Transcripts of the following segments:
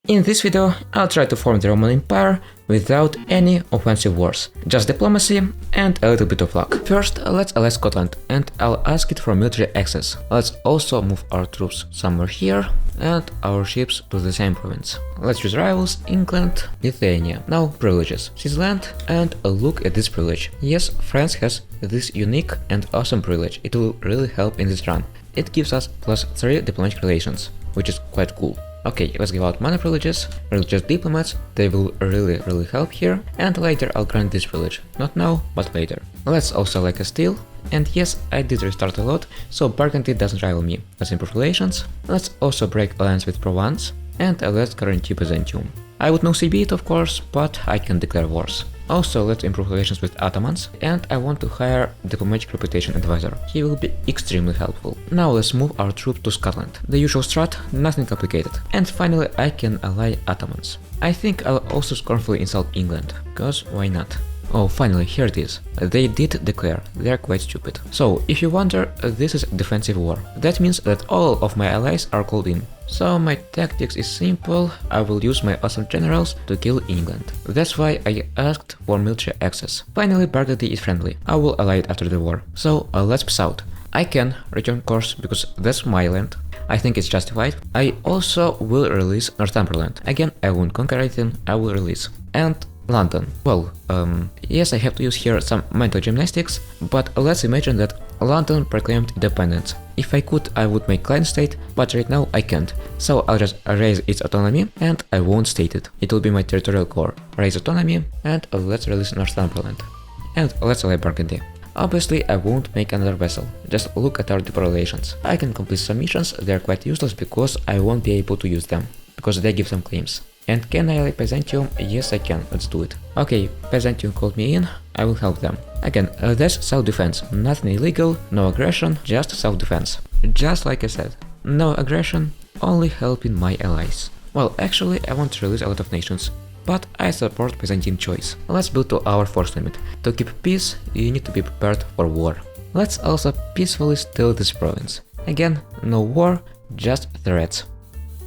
In this video, I'll try to form the Roman Empire without any offensive wars, just diplomacy and a little bit of luck. First, let's ally Scotland and I'll ask it for military access. Let's also move our troops somewhere here and our ships to the same province. Let's choose rivals, England, Lithuania. Now privileges, Switzerland, and a look at this privilege. Yes, France has this unique and awesome privilege. It will really help in this run. It gives us +3 diplomatic relations, which is quite cool. Okay, let's give out money privileges, religious diplomats, they will really help here, and later I'll grant this privilege. Not now, but later. Let's also like a steal, and yes, I did restart a lot, so Burgundy doesn't rival me. Let's improve relations, let's also break alliance with Provence, and let's guarantee Byzantium. I would not see it, of course, but I can declare wars. Also, let's improve relations with Ottomans, and I want to hire diplomatic reputation advisor. He will be extremely helpful. Now let's move our troops to Scotland. The usual strat, nothing complicated. And finally, I can ally Ottomans. I think I'll also scornfully insult England, cause why not? Oh, finally, here it is. They did declare, they're quite stupid. So, if you wonder, this is defensive war. That means that all of my allies are called in. So my tactics is simple, I will use my awesome generals to kill England. That's why I asked for military access. Finally, Burgundy is friendly, I will ally it after the war. So let's peace out. I can return course because that's my land. I think it's justified. I also will release Northumberland. Again, I won't conquer it, I will release. And London. Well, yes, I have to use here some mental gymnastics, but let's imagine that London proclaimed independence. If I could, I would make client state, but right now I can't. So I'll just raise its autonomy and I won't state it. It will be my territorial core. Raise autonomy and let's release Northumberland. And let's ally Burgundy. Obviously, I won't make another vessel. Just look at our diplomatic relations. I can complete some missions, they're quite useless because I won't be able to use them, because they give some claims. And can I ally Byzantium? Yes, I can. Let's do it. Okay, Byzantium called me in. I will help them. Again, that's self-defense. Nothing illegal, no aggression, just self-defense. Just like I said. No aggression, only helping my allies. Well, actually, I want to release a lot of nations, but I support Byzantine choice. Let's build to our force limit. To keep peace, you need to be prepared for war. Let's also peacefully steal this province. Again, no war, just threats.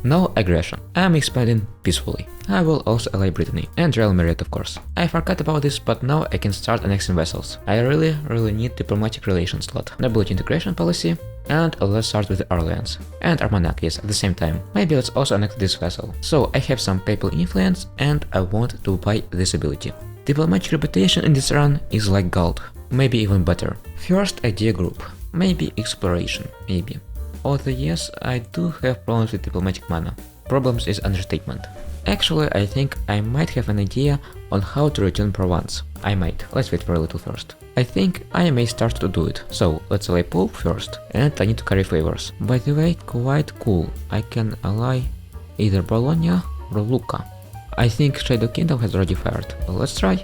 No aggression. I'm expanding peacefully. I will also ally Brittany and Real Madrid, of course. I forgot about this, but now I can start annexing vessels. I really need diplomatic relations slot. Nobility integration policy, and let's start with the Orleans. And Armagnac, yes, at the same time. Maybe let's also annex this vessel. So I have some papal influence and I want to buy this ability. Diplomatic reputation in this run is like gold. Maybe even better. First idea group. Maybe exploration. Maybe. Although yes, I do have problems with diplomatic mana. Problems is understatement. Actually, I think I might have an idea on how to return Provence. I might. Let's wait for a little first. I think I may start to do it. So, let's ally Pope first. And I need to carry favors. By the way, quite cool. I can ally either Bologna or Lucca. I think Shadow Kingdom has already fired. Let's try.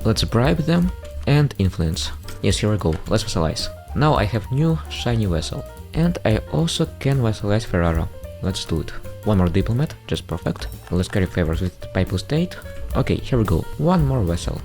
Let's bribe them and influence. Yes, here we go. Let's vassalize. Now I have new shiny vessel. And I also can vassalize Ferrara. Let's do it. One more diplomat, just perfect. Let's carry favors with the Papal State. Okay, here we go. One more vessel.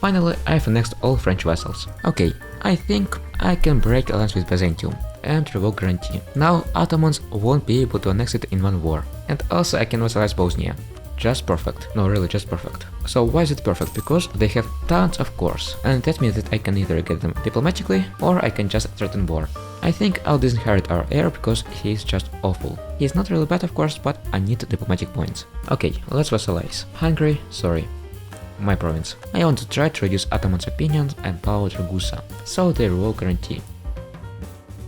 Finally, I've annexed all French vessels. Okay, I think I can break alliance with Byzantium and revoke guarantee. Now Ottomans won't be able to annex it in one war. And also I can vassalize Bosnia. Just perfect. No, really, just perfect. So why is it perfect? Because they have tons of cores, and that means that I can either get them diplomatically, or I can just threaten war. I think I'll disinherit our heir because he is just awful. He's not really bad, of course, but I need diplomatic points. Okay, let's vassalize. Hungary, sorry. My province. I want to try to reduce Ottomans' opinions and power to Ragusa, so they revoke guarantee.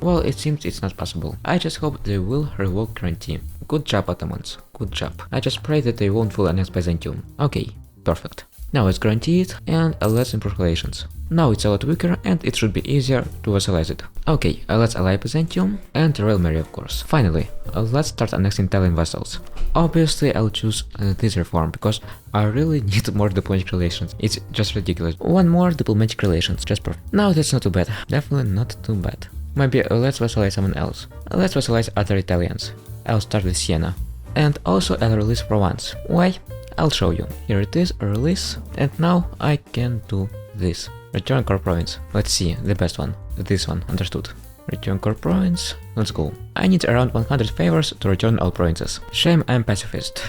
Well, it seems it's not possible. I just hope they will revoke guarantee. Good job, Ottomans. Good job. I just pray that they won't fully annex Byzantium. Okay, perfect. Now let's guarantee it and let's improve relations. Now it's a lot weaker and it should be easier to vassalize it. Okay, let's ally Byzantium and Real Mary, of course. Finally, let's start annexing Italian vassals. Obviously, I'll choose this reform because I really need more diplomatic relations. It's just ridiculous. One more diplomatic relations, just perfect. Now that's not too bad. Definitely not too bad. Maybe let's vassalize someone else. Let's vassalize other Italians. I'll start with Siena. And also I'll release Provence. Why? I'll show you. Here it is, release. And now I can do this. Return core province. Let's see, the best one. This one, understood. Return core province. Let's go. I need around 100 favors to return all provinces. Shame I'm pacifist.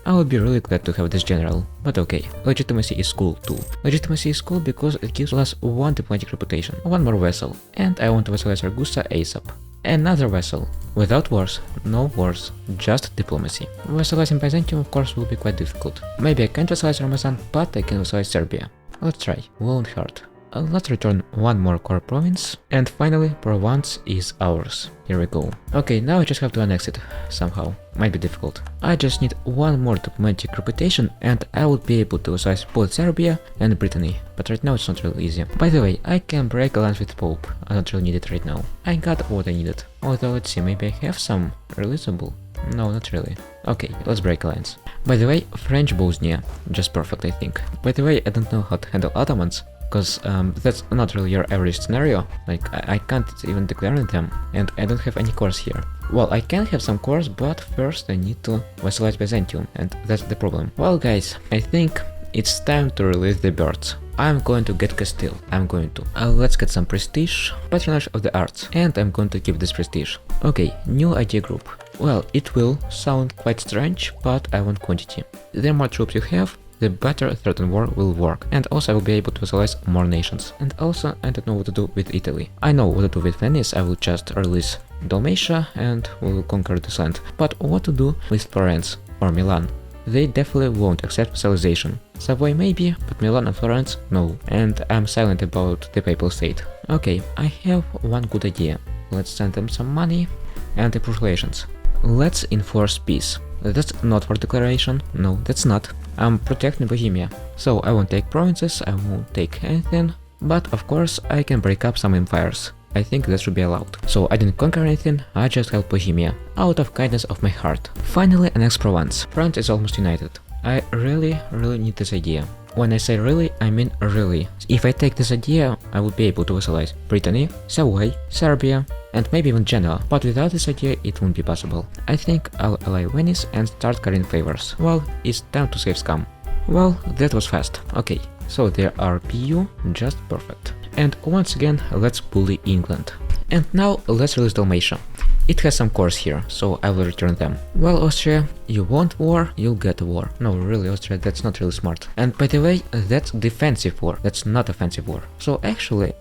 I would be really glad to have this general, but okay. Legitimacy is cool too. Legitimacy is cool because it gives us one diplomatic reputation, one more vessel, and I want to vassalize Ragusa ASAP. Another vessel. Without wars, no wars, just diplomacy. Vassalizing Byzantium of course will be quite difficult. Maybe I can't vassalize Ramazan, but I can vassalize Serbia. Let's try. Won't hurt. Let's return one more core province, and finally Provence is ours. Here we go. Okay, now I just have to annex it, somehow. Might be difficult. I just need one more diplomatic reputation and I would be able to vassalize both Serbia and Brittany, but right now it's not really easy. By the way, I can break alliance with Pope, I don't really need it right now. I got what I needed. Although let's see, maybe I have some releasable? No, not really. Okay, let's break alliance. By the way, French Bosnia, just perfect I think. By the way, I don't know how to handle Ottomans, because that's not really your average scenario, like I can't even declare them, and I don't have any cores here. Well, I can have some cores, but first I need to vassalize Byzantium, and that's the problem. Well guys, I think it's time to release the birds. I'm going to get Castile, I'm going to. Let's get some prestige, patronage of the arts, and I'm going to keep this prestige. Okay, new idea group. Well, it will sound quite strange, but I want quantity. The more troops you have, the better threatened war will work, and also I will be able to vassalize more nations. And also I don't know what to do with Italy. I know what to do with Venice, I will just release Dalmatia and we will conquer this land. But what to do with Florence or Milan? They definitely won't accept vassalization. Savoy maybe, but Milan and Florence no. And I'm silent about the Papal State. Okay, I have one good idea. Let's send them some money and improve relations. Let's enforce peace. That's not for declaration, no, that's not. I'm protecting Bohemia, so I won't take provinces, I won't take anything, but of course I can break up some empires. I think that should be allowed. So I didn't conquer anything, I just helped Bohemia, out of kindness of my heart. Finally, annex Provence. France is almost united. I really need this idea. When I say really, I mean really. If I take this idea, I would be able to vassalize Brittany, Savoy, Serbia, and maybe even Genoa, but without this idea it won't be possible. I think I'll ally Venice and start carrying favors. Well, it's time to save scum. Well, that was fast. Okay, so there are PU, just perfect. And once again, let's bully England. And now let's release Dalmatia. It has some cores here, so I will return them. Well, Austria, you want war, you'll get a war. No, really, Austria, that's not really smart. And by the way, that's defensive war, that's not offensive war. So actually,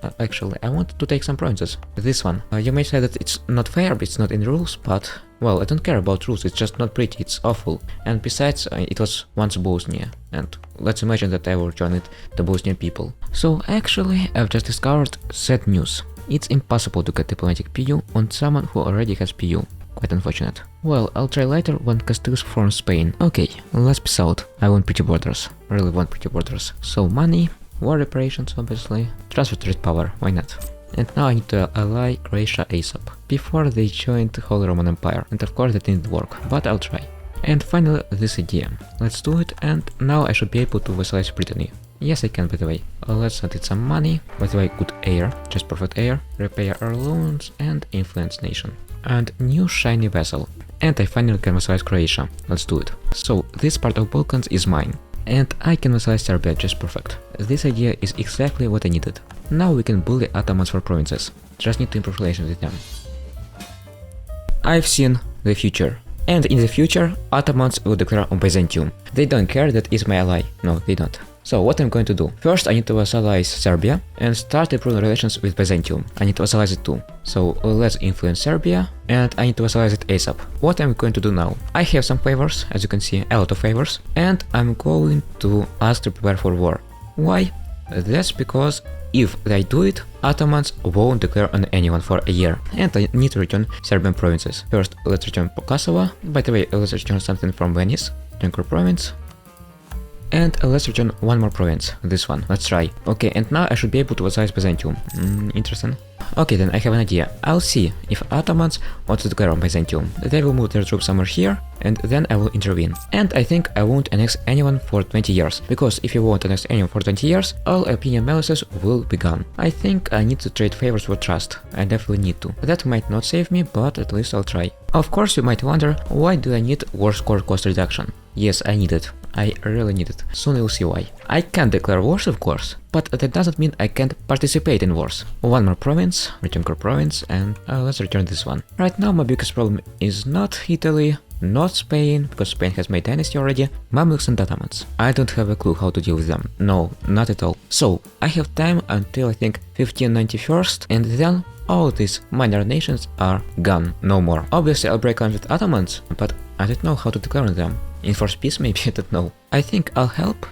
I want to take some provinces. This one. You may say that it's not fair, it's not in the rules, but well, I don't care about rules, it's just not pretty, it's awful. And besides, it was once Bosnia. And let's imagine that I will return it to Bosnian people. So actually, I've just discovered sad news. It's impossible to get diplomatic PU on someone who already has PU. Quite unfortunate. Well, I'll try later when Castiles form Spain. Okay, let's peace out. I want pretty borders. Really want pretty borders. So money, war reparations obviously, transfer trade power, why not? And now I need to ally Croatia ASAP, before they joined the Holy Roman Empire. And of course that didn't work, but I'll try. And finally this idea. Let's do it, and now I should be able to vassalize Brittany. Yes, I can, by the way. Let's send it some money. By the way, good heir, just perfect heir. Repay our loans and influence nation. And new shiny vessel. And I finally can vassalize Croatia. Let's do it. So this part of Balkans is mine. And I can vassalize Serbia just perfect. This idea is exactly what I needed. Now we can bully Ottomans for provinces. Just need to improve relations with them. I've seen the future. And in the future, Ottomans will declare on Byzantium. They don't care that it's my ally. No, they don't. So what I'm going to do? First I need to vassalize Serbia and start improving relations with Byzantium. I need to vassalize it too. So let's influence Serbia and I need to vassalize it ASAP. What I'm going to do now? I have some favors, as you can see, a lot of favors, and I'm going to ask to prepare for war. Why? That's because if I do it, Ottomans won't declare on anyone for a year, and I need to return Serbian provinces. First, let's return Kosovo. By the way, let's return something from Venice, Junker province. And let's return one more province, this one, let's try. Okay, and now I should be able to vassalize Byzantium. Interesting. Okay, then I have an idea. I'll see if Ottomans want to declare on Byzantium. They will move their troops somewhere here, and then I will intervene. And I think I won't annex anyone for 20 years, because if you won't annex anyone for 20 years, all opinion malices will be gone. I think I need to trade favors for trust. I definitely need to. That might not save me, but at least I'll try. Of course, you might wonder, why do I need war score cost reduction? Yes, I need it. I really need it. Soon you'll see why. I can declare wars, of course, but that doesn't mean I can't participate in wars. One more province, return core province, and let's return this one. Right now my biggest problem is not Italy, not Spain, because Spain has made dynasty already, Mamluks and Ottomans. I don't have a clue how to deal with them. No, not at all. So, I have time until I think 1591st, and then all these minor nations are gone, no more. Obviously I'll break lines with Ottomans, but I don't know how to declare on them. Enforce peace maybe, I don't know. I think I'll help,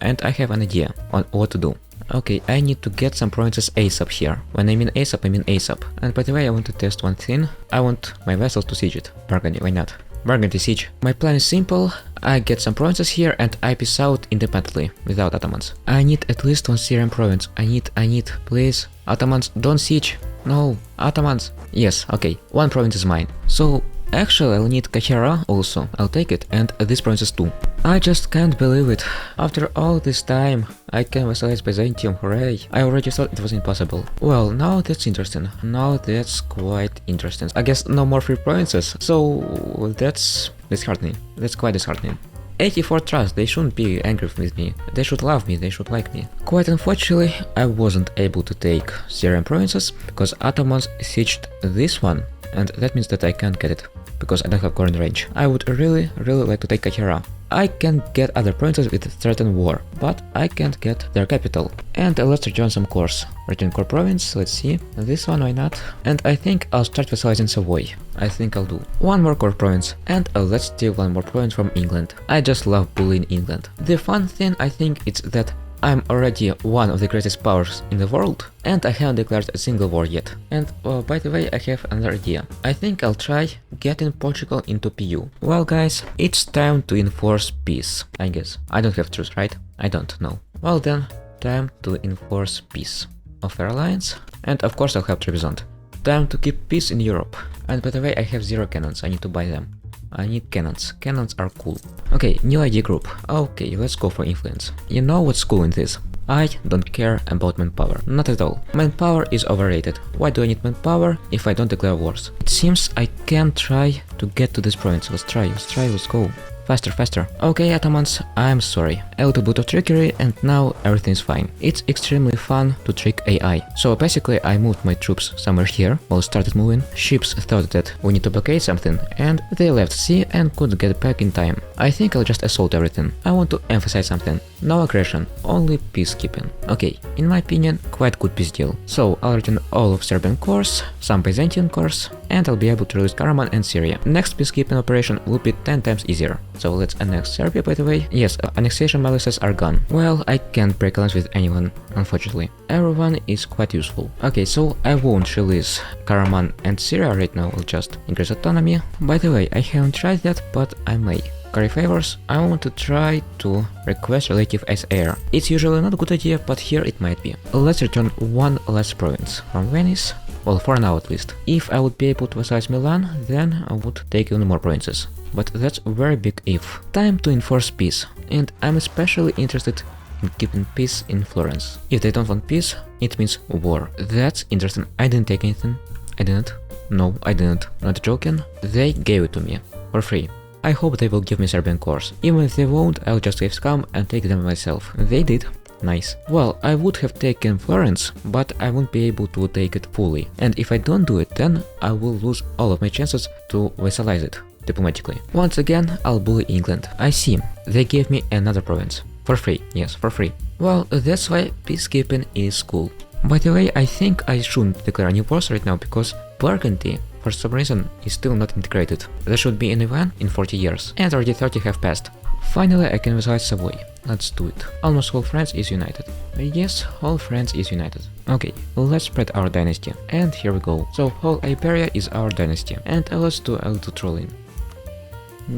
and I have an idea on what to do. Okay, I need to get some provinces ASAP here. When I mean ASAP, I mean ASAP. And by the way, I want to test one thing. I want my vessels to siege it. Burgundy, why not? Burgundy siege. My plan is simple. I get some provinces here and I peace out independently, without Ottomans. I need at least one Syrian province. I need, please. Ottomans, don't siege. No, Ottomans. Yes, okay, one province is mine. So, actually I'll need Kahira also, I'll take it, and these provinces too. I just can't believe it. After all this time, I can vassalize Byzantium, hooray. I already thought it was impossible. Well, now that's interesting. Now that's quite interesting. I guess no more free provinces, so that's disheartening. That's quite disheartening. 84 trust, they shouldn't be angry with me. They should love me, they should like me. Quite unfortunately, I wasn't able to take Syrian provinces, because Ottomans sieged this one, and that means that I can't get it, because I don't have current range. I would really like to take Kahira. I can get other provinces with threatened war, but I can't get their capital. And let's return some cores. Return core province, let's see. This one, why not? And I think I'll start vassalizing Savoy. I think I'll do. One more core province, and let's steal one more province from England. I just love bullying England. The fun thing I think is that I'm already one of the greatest powers in the world, and I haven't declared a single war yet. And by the way, I have another idea. I think I'll try getting Portugal into PU. Well guys, it's time to enforce peace, I guess. I don't have truce, right? I don't know. Well then, time to enforce peace. Offer alliance, and of course I'll have Trebizond. Time to keep peace in Europe. And by the way, I have 0 cannons, I need to buy them. I need cannons. Cannons are cool. Okay, new ID group. Okay, let's go for influence. You know what's cool in this? I don't care about manpower. Not at all. Manpower is overrated. Why do I need manpower if I don't declare wars? It seems I can try to get to this province. Let's try, let's go. Faster. Okay, Ottomans, I'm sorry. A little bit of trickery and now everything's fine. It's extremely fun to trick AI. So basically I moved my troops somewhere here while started moving. Ships thought that we need to blockade something and they left sea and could get back in time. I think I'll just assault everything. I want to emphasize something. No aggression, only peacekeeping. Okay, in my opinion, quite good peace deal. So I'll return all of Serbian cores, some Byzantine cores, and I'll be able to release Karaman and Syria. Next peacekeeping operation will be 10 times easier. So let's annex Serbia, by the way. Yes, annexation malices are gone. Well, I can't break alliance with anyone, unfortunately. Everyone is quite useful. Okay, so I won't release Karaman and Syria right now, I'll just increase autonomy. By the way, I haven't tried that, but I may. Curry favors, I want to try to request relative as heir. It's usually not a good idea, but here it might be. Let's return one last province from Venice. Well, for now at least. If I would be able to vassalize Milan, then I would take even more provinces. But that's a very big if. Time to enforce peace, and I'm especially interested in keeping peace in Florence. If they don't want peace, it means war. That's interesting. I didn't take anything. I didn't. No, I didn't. Not joking. They gave it to me. For free. I hope they will give me Serbian cores. Even if they won't, I'll just save scum and take them myself. They did. Nice. Well, I would have taken Florence, but I won't be able to take it fully. And if I don't do it, then I will lose all of my chances to vassalize it diplomatically. Once again, I'll bully England. I see. They gave me another province. For free. Yes, for free. Well, that's why peacekeeping is cool. By the way, I think I shouldn't declare any wars right now because Burgundy, for some reason, is still not integrated. There should be an event in 40 years, and already 30 have passed. Finally, I can vassalize Savoy. Let's do it. Almost all France is united. Yes, all France is united. Okay, let's spread our dynasty. And here we go. So, whole Iberia is our dynasty. And let's do a little trolling.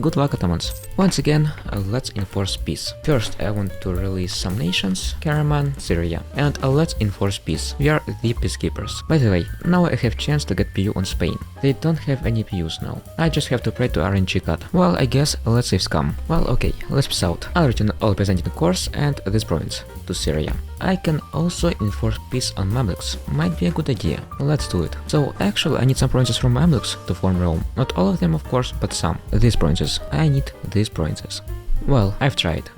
Good luck, Ottomans. Once again, let's enforce peace. First, I want to release some nations, Karaman, Syria, and let's enforce peace. We are the peacekeepers. By the way, now I have chance to get PU on Spain. They don't have any PUs now. I just have to pray to RNG cut. Well, I guess let's save scum. Well, okay, let's peace out. I'll return all Byzantine cores and this province to Syria. I can also enforce peace on Mamluks. Might be a good idea. Let's do it. So actually I need some provinces from Mamluks to form Rome. Not all of them of course, but some. These provinces. I need these provinces. Well, I've tried.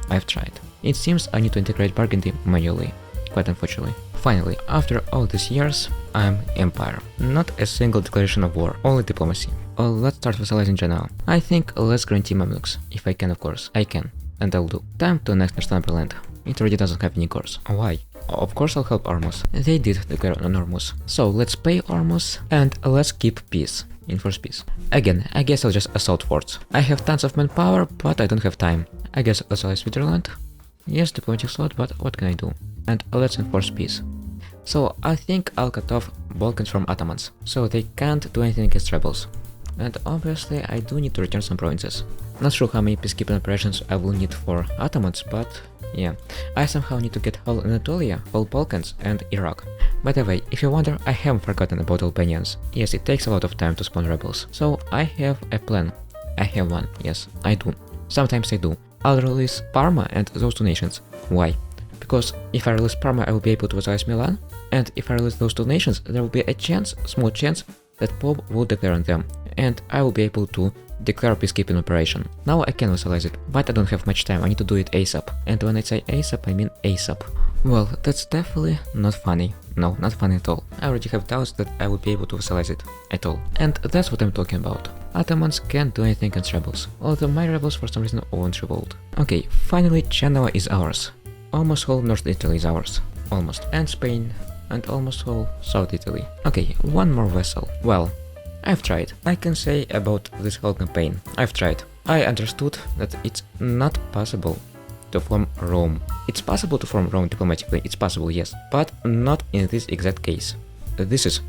It seems I need to integrate Burgundy manually, quite unfortunately. Finally, after all these years, I'm Empire. Not a single declaration of war, only diplomacy. Let's start vassalizing Genoa. I think let's guarantee Mamluks, if I can of course. I can, and I'll do. Time to annex Northumberland. It already doesn't have any cores. Why? Of course I'll help Ormus. They did declare on Ormus. So let's pay Ormus, and let's keep peace. Enforce peace. Again, I guess I'll just assault forts. I have tons of manpower, but I don't have time. I guess vassalize Switzerland. Yes, diplomatic slot, but what can I do? And let's enforce peace. So I think I'll cut off Balkans from Ottomans, so they can't do anything against rebels. And obviously I do need to return some provinces. Not sure how many peacekeeping operations I will need for Ottomans, but yeah. I somehow need to get whole Anatolia, whole Balkans, and Iraq. By the way, if you wonder, I haven't forgotten about Albanians. Yes, it takes a lot of time to spawn rebels. So I have a plan. I have one, yes, I do. Sometimes I do. I'll release Parma and those two nations. Why? Because if I release Parma, I will be able to vassalize Milan, and if I release those two nations, there will be a chance, small chance, that Pope will declare on them, and I will be able to declare a peacekeeping operation. Now I can vassalize it, but I don't have much time, I need to do it ASAP. And when I say ASAP, I mean ASAP. Well, that's definitely not funny. No, not funny at all. I already have doubts that I would be able to vassalize it at all. And that's what I'm talking about. Ottomans can't do anything against rebels, although my rebels for some reason won't revolt. Okay, finally Genoa is ours. Almost whole North Italy is ours. Almost. And Spain. And almost whole South Italy. Okay, one more vassal. Well, I've tried. I can say about this whole campaign. I've tried. I understood that it's not possible to form Rome. It's possible to form Rome diplomatically, it's possible, yes, but not in this exact case. This is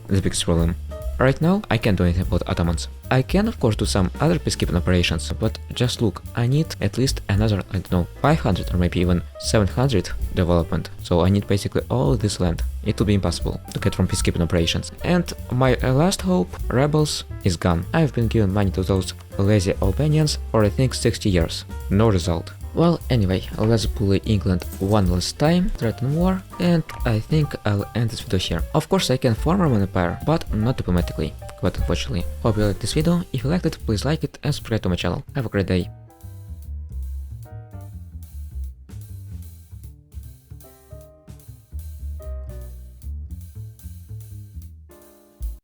the biggest problem. Right now, I can't do anything about Ottomans. I can of course do some other peacekeeping operations, but just look, I need at least another, I don't know, 500 or maybe even 700 development. So I need basically all this land. It will be impossible to get from peacekeeping operations. And my last hope, rebels, is gone. I've been giving money to those lazy Albanians for I think 60 years. No result. Well, anyway, let's bully England one last time, threaten war, and I think I'll end this video here. Of course I can form Roman Empire, but not diplomatically, quite unfortunately. Hope you liked this video. If you liked it, please like it and subscribe to my channel. Have a great day.